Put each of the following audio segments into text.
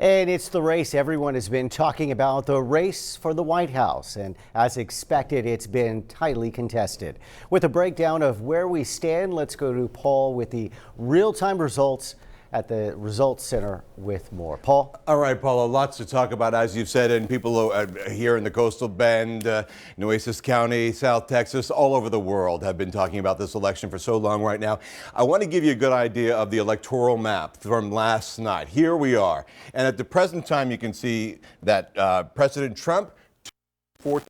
And it's the race everyone has been talking about, the race for the White House. And as expected, it's been tightly contested. With a breakdown of where we stand, let's go to Paul with the real-time results at the Results Center with more. Paul? All right, Paula, lots to talk about, as you've said, and people here in the Coastal Bend, Nueces County, South Texas, all over the world have been talking about this election for so long right now. I want to give you a good idea of the electoral map from last night. Here we are. And at the present time, you can see that President Trump, 14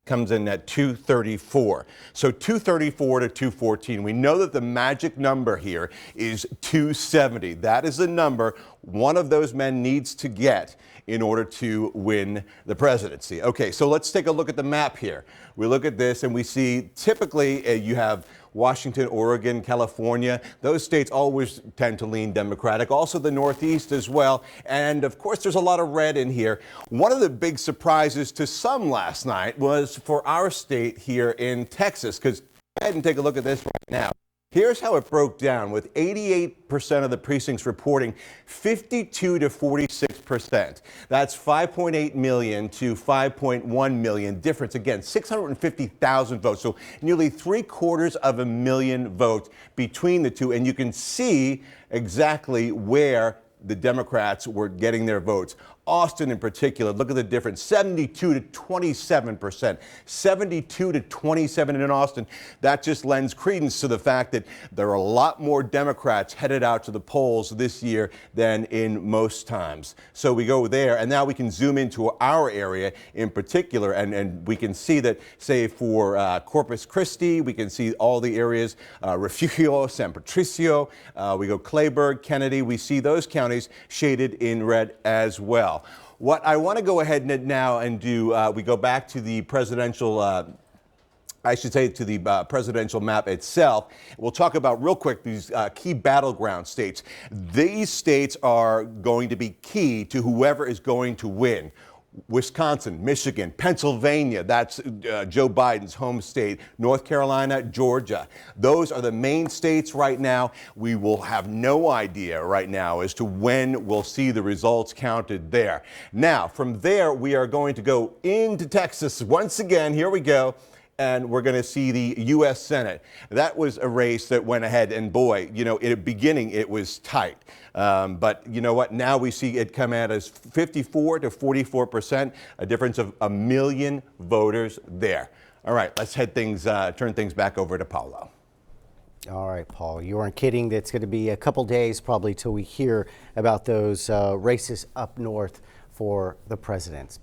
comes in at 234. So 234 to 214. We know that the magic number here is 270. That is the number one of those men needs to get in order to win the presidency. Okay, so let's take a look at the map here. We look at this and we see typically you have Washington, Oregon, California. Those states always tend to lean Democratic. Also the Northeast as well. And of course, there's a lot of red in here. One of the big surprises to some last night was for our state here in Texas, because go ahead and take a look at this right now. Here's how it broke down, with 88% of the precincts reporting 52 to 46%. That's 5.8 million to 5.1 million difference. Again, 650,000 votes. So nearly 750,000 votes between the two. And you can see exactly where the Democrats were getting their votes. Austin in particular, look at the difference, 72 to 27%, 72 to 27 in Austin. That just lends credence to the fact that there are a lot more Democrats headed out to the polls this year than in most times. So we go there, and now we can zoom into our area in particular, and we can see that, say, for Corpus Christi, we can see all the areas, Refugio, San Patricio, we go Clayburgh, Kennedy, we see those counties shaded in red as well. What I want to go ahead now and do, we go back to the presidential, I should say to the presidential map itself. We'll talk about real quick these key battleground states. These states are going to be key to whoever is going to win. Wisconsin, Michigan, Pennsylvania, that's Joe Biden's home state, North Carolina, Georgia. Those are the main states right now. We will have no idea right now as to when we'll see the results counted there. Now, from there, we are going to go into Texas once again. Here we go. And we're going to see the U.S. Senate. That was a race that went ahead, and boy, you know, in the beginning it was tight. But you know what? Now we see it come out as 54 to 44%, a difference of 1 million voters there. All right, let's turn things back over to Paulo. All right, Paul, you aren't kidding. It's going to be a couple days probably till we hear about those races up north for the presidents.